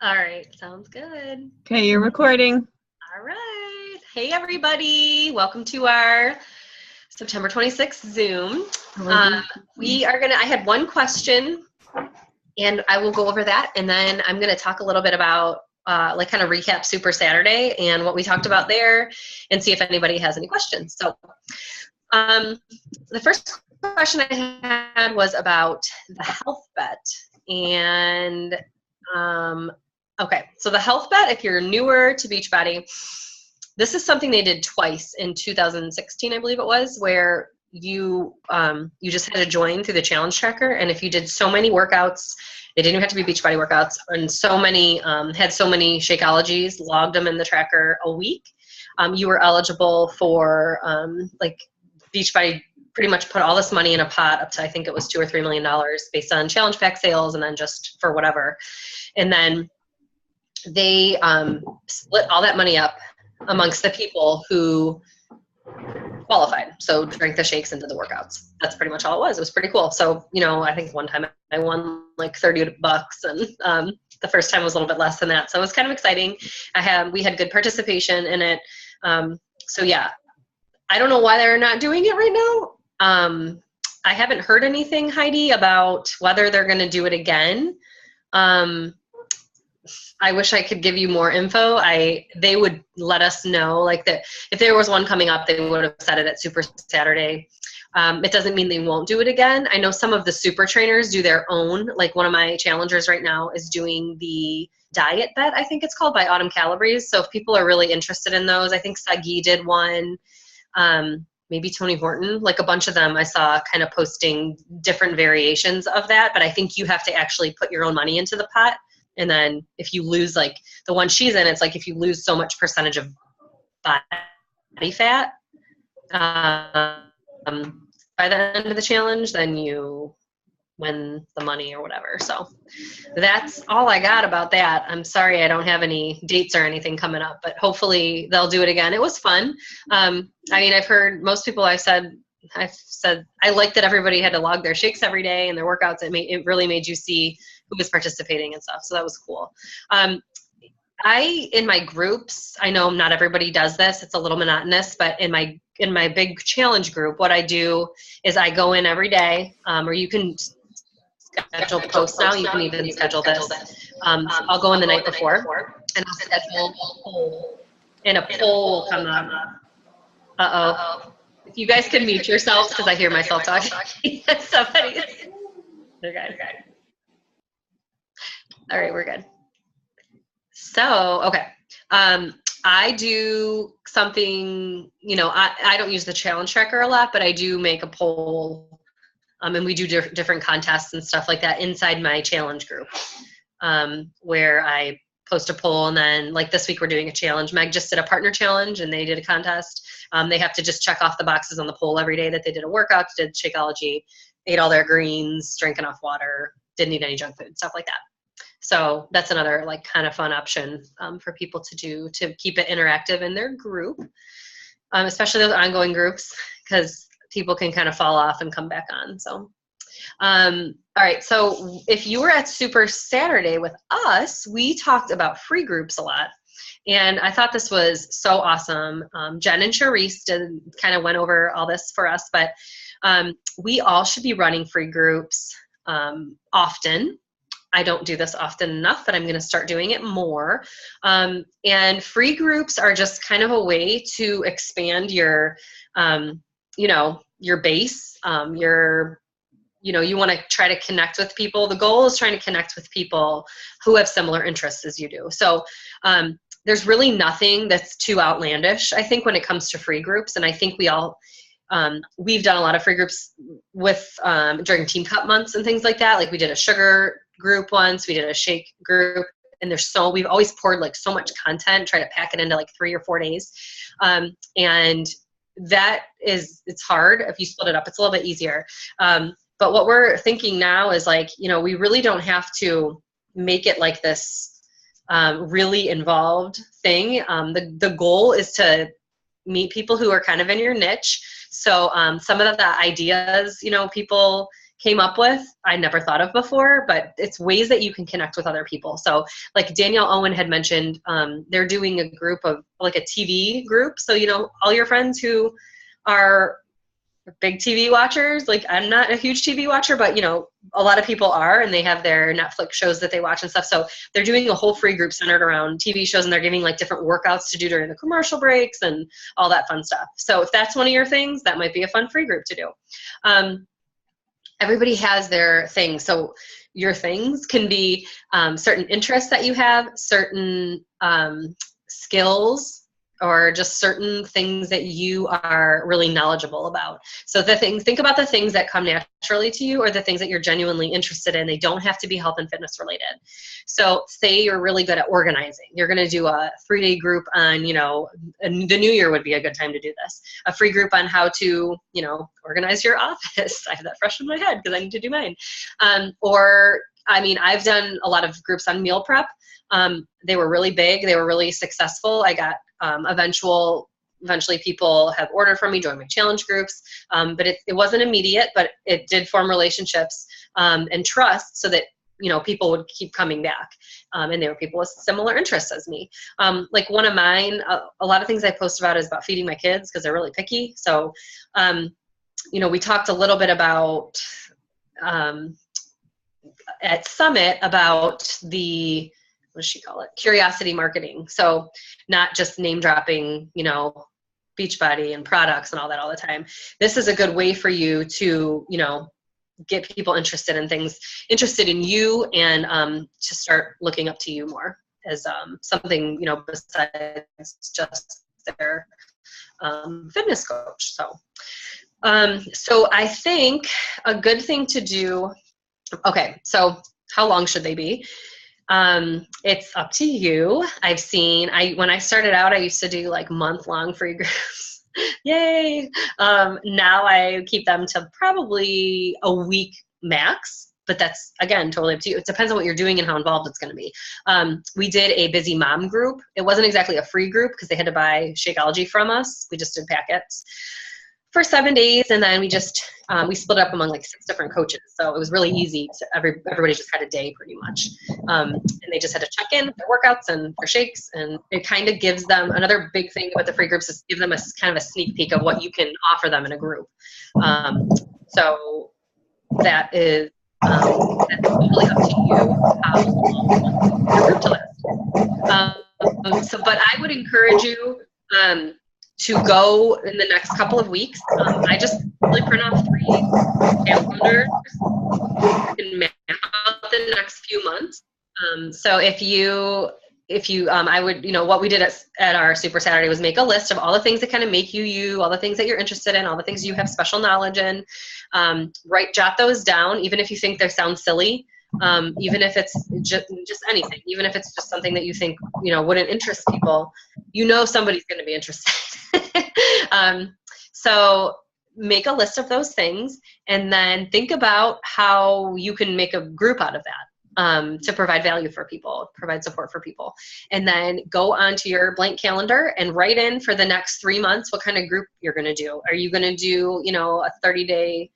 All right, sounds good. Okay, you're recording. All right. Hey, everybody. Welcome to our September 26th Zoom. I had one question, and I will go over that, and then I'm going to talk a little bit about, kind of recap Super Saturday and what we talked about there, and see if anybody has any questions. So the first question I had was about the health bet, and okay, so the health bet, if you're newer to Beachbody, this is something they did twice in 2016, I believe it was, where you just had to join through the challenge tracker, and if you did so many workouts, they didn't even have to be Beachbody workouts, and so many had so many Shakeologies, logged them in the tracker a week, you were eligible for Beachbody pretty much put all this money in a pot up to, I think it was $2 or $3 million based on challenge pack sales, and then just for whatever. And then they split all that money up amongst the people who qualified. So drank the shakes and did the workouts. That's pretty much all it was. It was pretty cool. So, I think one time I won like $30, and the first time was a little bit less than that. So it was kind of exciting. We had good participation in it. So yeah, I don't know why they're not doing it right now. I haven't heard anything, Heidi, about whether they're going to do it again. I wish I could give you more info. They would let us know, like, that if there was one coming up, they would have said it at Super Saturday. It doesn't mean they won't do it again. I know some of the super trainers do their own. Like, one of my challengers right now is doing the diet bet, I think it's called, by Autumn Calabrese. So if people are really interested in those, I think Sagi did one. Maybe Tony Horton, like a bunch of them I saw kind of posting different variations of that. But I think you have to actually put your own money into the pot. And then if you lose, like the one she's in, it's like if you lose so much percentage of body fat by the end of the challenge, then you win the money or whatever. So that's all I got about that. I'm sorry I don't have any dates or anything coming up, but hopefully they'll do it again. It was fun. I've heard most people I've said I like that everybody had to log their shakes every day and their workouts. It really made you see who was participating and stuff. So that was cool. In my groups, I know not everybody does this. It's a little monotonous, but in my big challenge group, what I do is I go in every day, or you can schedule posts now. You can even schedule this. I'll go in the night before, and I'll schedule a poll, and a poll will come up. Uh-oh. If you guys can mute yourselves, because I hear myself talking. Somebody. Okay. All right, we're good. So, okay. I do something, I don't use the challenge tracker a lot, but I do make a poll, and we do different contests and stuff like that inside my challenge group, where I post a poll, and then like this week we're doing a challenge. Meg just did a partner challenge, and they did a contest. They have to just check off the boxes on the poll every day that they did a workout, did Shakeology, ate all their greens, drank enough water, didn't eat any junk food, stuff like that. So that's another like kind of fun option for people to do to keep it interactive in their group, especially those ongoing groups, because people can kind of fall off and come back on. So, all right. So if you were at Super Saturday with us, we talked about free groups a lot. And I thought this was so awesome. Jen and Charisse kind of went over all this for us, but we all should be running free groups often. I don't do this often enough, but I'm going to start doing it more. And free groups are just kind of a way to expand your, your base. You want to try to connect with people. The goal is trying to connect with people who have similar interests as you do. So there's really nothing that's too outlandish, I think, when it comes to free groups. And I think we've done a lot of free groups during Team Cup months and things like that. Like we did a sugar group once, we did a shake group, and we've always poured like so much content, try to pack it into like 3 or 4 days. And it's hard. If you split it up, it's a little bit easier. But what we're thinking now is like, we really don't have to make it like this really involved thing. The goal is to meet people who are kind of in your niche. So some of the ideas, people came up with, I never thought of before, but it's ways that you can connect with other people. So like Danielle Owen had mentioned, they're doing a group of like a TV group. So, you know, all your friends who are big TV watchers, like I'm not a huge TV watcher, but you know, a lot of people are, and they have their Netflix shows that they watch and stuff. So they're doing a whole free group centered around TV shows, and they're giving like different workouts to do during the commercial breaks and all that fun stuff. So if that's one of your things, that might be a fun free group to do. Everybody has their things. So your things can be certain interests that you have, certain skills, or just certain things that you are really knowledgeable about. So think about the things that come naturally to you, or the things that you're genuinely interested in. They don't have to be health and fitness related. So say you're really good at organizing. You're gonna do a 3-day group on, you know, the new year would be a good time to do this. A free group on how to, you know, organize your office. I have that fresh in my head because I need to do mine. Or, I mean, I've done a lot of groups on meal prep. They were really big. They were really successful. I got eventually people have ordered from me, joined my challenge groups, but it wasn't immediate, but it did form relationships and trust, so that, you know, people would keep coming back, and they were people with similar interests as me. Like one of mine, a lot of things I post about is about feeding my kids because they're really picky. So, you know, we talked a little bit about at Summit about the, what does she call it? Curiosity marketing. So not just name dropping, you know, Beachbody and products and all that all the time. This is a good way for you to, you know, get people interested in things, interested in you, and to start looking up to you more as something, you know, besides just their fitness coach. So, so I think a good thing to do, okay, so how long should they be? It's up to you. I've seen, when I started out, I used to do like month-long free groups. Yay. Now I keep them to probably a week max, but that's, again, totally up to you. It depends on what you're doing and how involved it's going to be. We did a busy mom group. It wasn't exactly a free group because they had to buy Shakeology from us. We just did packets for 7 days, and then we just we split up among like 6 different coaches. So it was really easy. Everybody just had a day pretty much, and they just had to check in their workouts and their shakes, and it kind of gives them, another big thing about the free groups is give them a kind of a sneak peek of what you can offer them in a group. So that is that's totally up to you how long your group to last. But I would encourage you to go in the next couple of weeks. I just really print off 3 calendars and map out the next few months. So if you, I would, you know, what we did at our Super Saturday was make a list of all the things that kind of make you you, all the things that you're interested in, all the things you have special knowledge in. Jot those down, even if you think they sound silly. Even if it's just anything, even if it's just something that you think, you know, wouldn't interest people, you know, somebody's going to be interested. So make a list of those things, and then think about how you can make a group out of that, to provide value for people, provide support for people. And then go onto your blank calendar and write in for the next 3 months what kind of group you're going to do. Are you going to do, you know, a 30-day,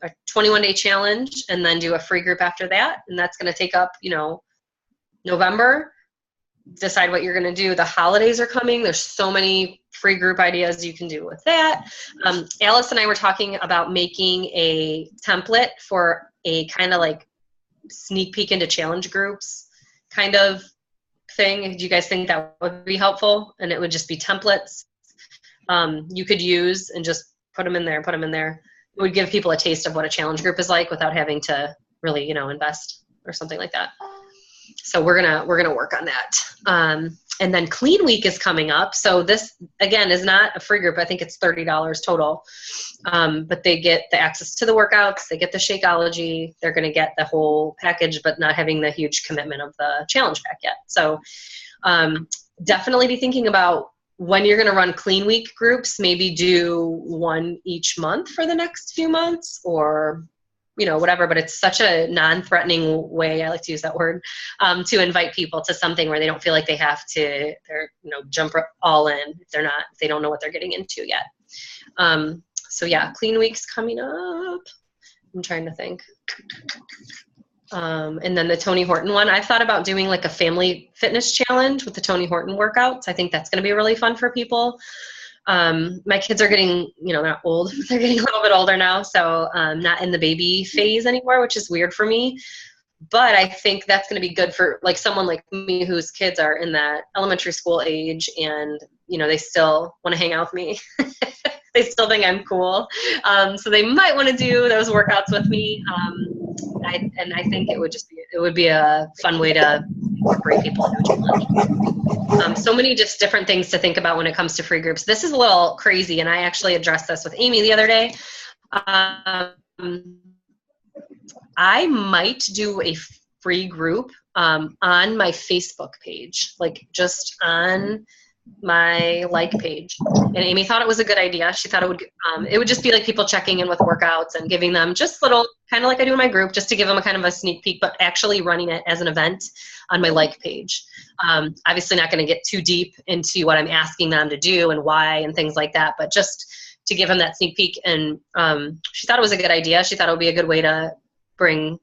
a 21-day challenge, and then do a free group after that? And that's going to take up, you know, November. Decide what you're going to do. The holidays are coming. There's so many free group ideas you can do with that. Alice and I were talking about making a template for a kind of like sneak peek into challenge groups kind of thing. Do you guys think that would be helpful? And it would just be templates you could use and just put them in there. It would give people a taste of what a challenge group is like without having to really, you know, invest or something like that. So we're gonna work on that. And then Clean Week is coming up. So this, again, is not a free group. I think it's $30 total. But they get the access to the workouts. They get the Shakeology. They're going to get the whole package, but not having the huge commitment of the challenge pack yet. So definitely be thinking about when you're going to run Clean Week groups. Maybe do 1 each month for the next few months, or you know, whatever, but it's such a non-threatening way, I like to use that word, to invite people to something where they don't feel like they have to, jump all in if they don't know what they're getting into yet. So yeah, Clean Week's coming up. I'm trying to think. And then the Tony Horton one, I've thought about doing like a family fitness challenge with the Tony Horton workouts. I think that's going to be really fun for people. My kids are getting, they're not old, but they're getting a little bit older now. So not in the baby phase anymore, which is weird for me. But I think that's going to be good for like someone like me whose kids are in that elementary school age and, they still want to hang out with me. They still think I'm cool. So they might want to do those workouts with me. I think it would be a fun way to incorporate people into a challenge. So many just different things to think about when it comes to free groups. This is a little crazy, and I actually addressed this with Amy the other day. I might do a free group on my Facebook page, like just on my page. And Amy thought it was a good idea. She thought it would just be like people checking in with workouts and giving them just little, kind of like I do in my group, just to give them a kind of a sneak peek, but actually running it as an event on my page. Obviously not going to get too deep into what I'm asking them to do and why and things like that, but just to give them that sneak peek. And she thought it was a good idea. She thought it would be a good way to bring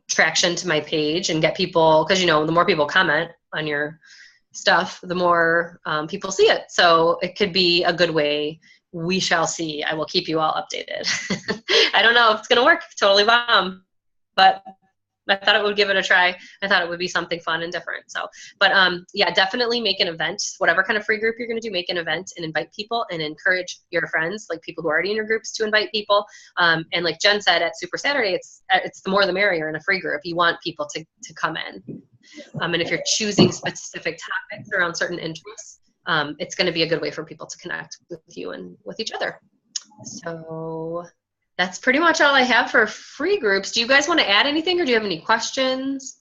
traction to my page and get people, because the more people comment on your stuff, the more people see it. So it could be a good way. We shall see. I will keep you all updated. I don't know if it's going to work. Totally bomb. But I thought it would give it a try. I thought it would be something fun and different. So, but yeah, definitely make an event. Whatever kind of free group you're going to do, make an event and invite people and encourage your friends, like people who are already in your groups, to invite people. And like Jen said, at Super Saturday, it's the more the merrier in a free group. You want people to come in. And if you're choosing specific topics around certain interests, it's going to be a good way for people to connect with you and with each other. So that's pretty much all I have for free groups. Do you guys want to add anything, or do you have any questions?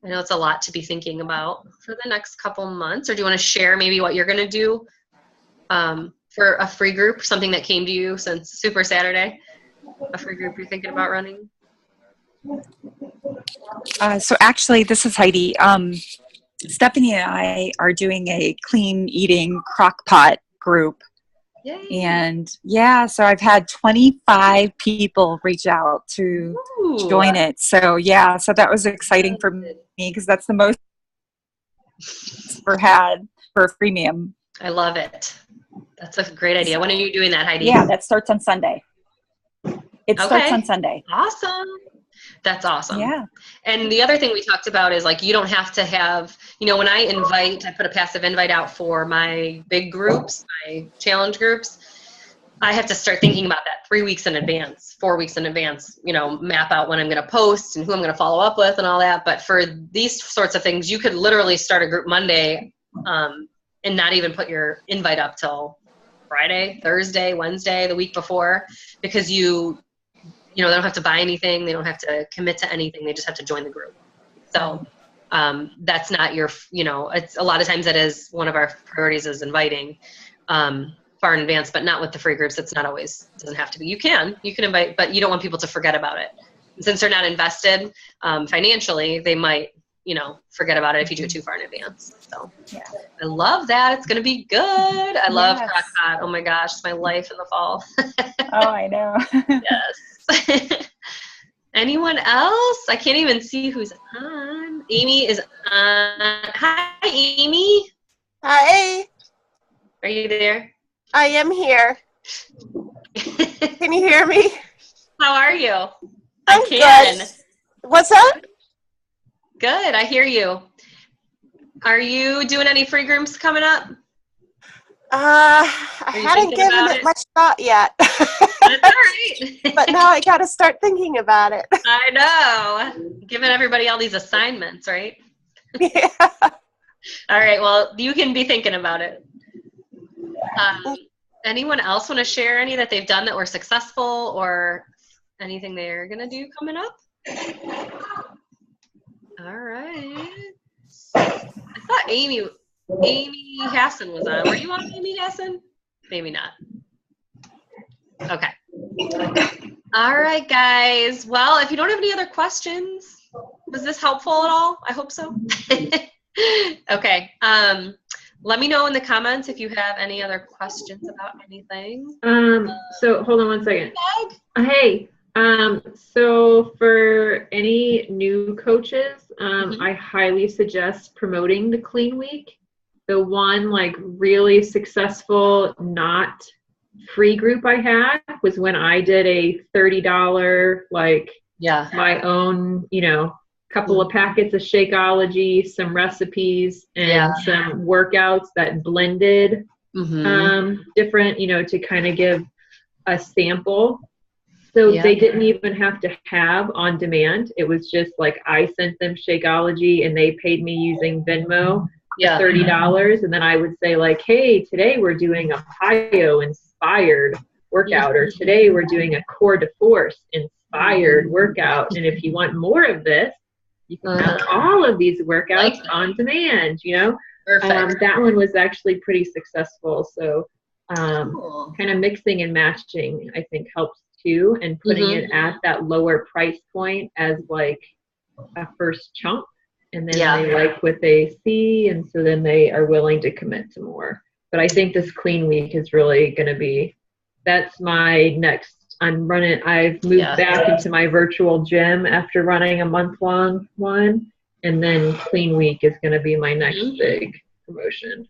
I know it's a lot to be thinking about for the next couple months. Or do you want to share maybe what you're going to do for a free group, something that came to you since Super Saturday, a free group you're thinking about running? So actually, this is Heidi. Stephanie and I are doing a clean eating crock pot group. Yay. And yeah, so I've had 25 people reach out to join it. So yeah, so that was exciting for me because that's the most I've ever had for a freemium. I love it. That's a great idea. When are you doing that, Heidi? Yeah, that starts on Sunday. It starts on Sunday. Awesome. That's awesome. Yeah. And the other thing we talked about is like, you don't have to have, when I put a passive invite out for my big groups, my challenge groups, I have to start thinking about that 3 weeks in advance, 4 weeks in advance, map out when I'm going to post and who I'm going to follow up with and all that. But for these sorts of things, you could literally start a group Monday and not even put your invite up till Friday, Thursday, Wednesday, the week before, because they don't have to buy anything. They don't have to commit to anything. They just have to join the group. So that's not your, it's a lot of times that is one of our priorities is inviting far in advance, but not with the free groups. It's not always, doesn't have to be. You can invite, but you don't want people to forget about it. And since they're not invested financially, they might, forget about it if you do it too far in advance. So yeah. I love that. It's going to be good. I love crock pot. Oh my gosh, it's my life in the fall. Oh, I know. Yes. Anyone else? I can't even see who's on. Amy is on. Hi, Amy. Hi. Are you there? I am here. Can you hear me? How are you? I'm I can. Good. What's up? Good. I hear you. Are you doing any free groups coming up? I hadn't given it much thought yet. That's all right. But now I got to start thinking about it. I know. Giving everybody all these assignments, right? Yeah. All right. Well, you can be thinking about it. Anyone else want to share any that they've done that were successful or anything they're going to do coming up? All right. I thought Amy Hassan was on. Were you on, Amy Hassan? Maybe not. Okay. All right, guys. Well, if you don't have any other questions, was this helpful at all? I hope so. Okay. Let me know in the comments if you have any other questions about anything. So hold on one second. Hey, So for any new coaches, I highly suggest promoting the clean week. The one like really successful, not free group I had was when I did a $30, like my own, couple of packets of Shakeology, some recipes, and some workouts that blended different, to kind of give a sample. So they didn't even have to have on demand. It was just like I sent them Shakeology and they paid me using Venmo $30. And then I would say like, hey, today we're doing a PIO inspired workout, or today we're doing a core de force inspired workout. And if you want more of this, you can have all of these workouts on demand, Perfect. That one was actually pretty successful. So kind of mixing and matching, I think, helps too, and putting it at that lower price point as like a first chunk, and then they like what they see, and so then they are willing to commit to more. But I think this clean week is really going to be, that's my next, I've moved back into my virtual gym after running a month-long one, and then clean week is going to be my next big promotion.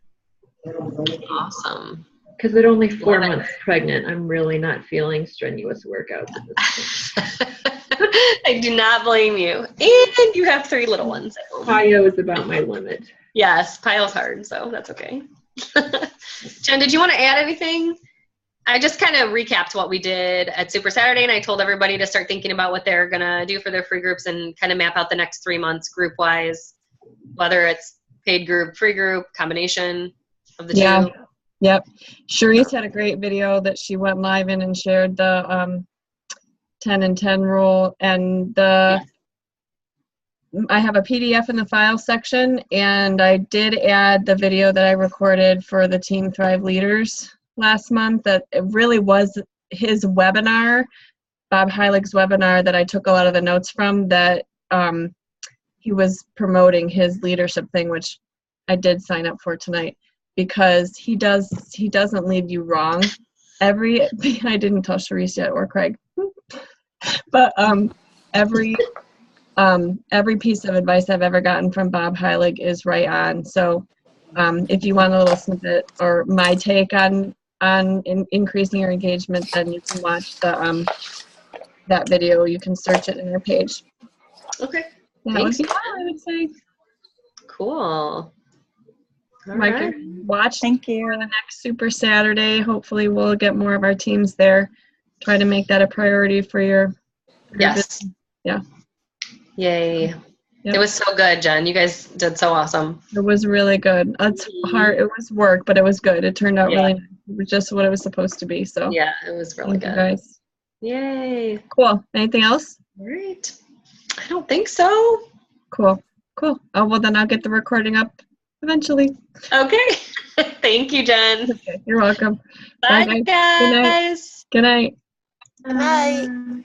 Awesome. Because at only 4 months pregnant, I'm really not feeling strenuous workouts at this point. I do not blame you. And you have 3 little ones at home. PIO is about my limit. Yes, PIO's hard, so that's okay. Jen, did you want to add anything? I just kind of recapped what we did at Super Saturday, and I told everybody to start thinking about what they're going to do for their free groups and kind of map out the next 3 months group-wise, whether it's paid group, free group, combination of the two. Yep. Sharice had a great video that she went live in and shared the 10 and 10 rule, and I have a PDF in the file section, and I did add the video that I recorded for the Team Thrive leaders last month. That it really was his webinar, Bob Heilig's webinar, that I took a lot of the notes from, that he was promoting his leadership thing, which I did sign up for tonight. Because he doesn't lead you wrong. I didn't tell Sharice yet, or Craig, but every piece of advice I've ever gotten from Bob Heilig is right on. So if you want a little snippet or my take on increasing your engagement, then you can watch that video. You can search it in our page. Okay. That would be all I would say. Cool. Mike, watch. Thank you. For the next Super Saturday. Hopefully, we'll get more of our teams there. Try to make that a priority for your yes. Yeah. Yay. Yep. It was so good, Jen. You guys did so awesome. It was really good. It's hard. It was work, but it was good. It turned out really nice. It was just what it was supposed to be. So yeah, it was really good. You guys. Yay. Cool. Anything else? All right. I don't think so. Cool. Oh, well, then I'll get the recording up eventually. Okay. Thank you, Jen. Okay. You're welcome. Bye, guys. Good night. Good night.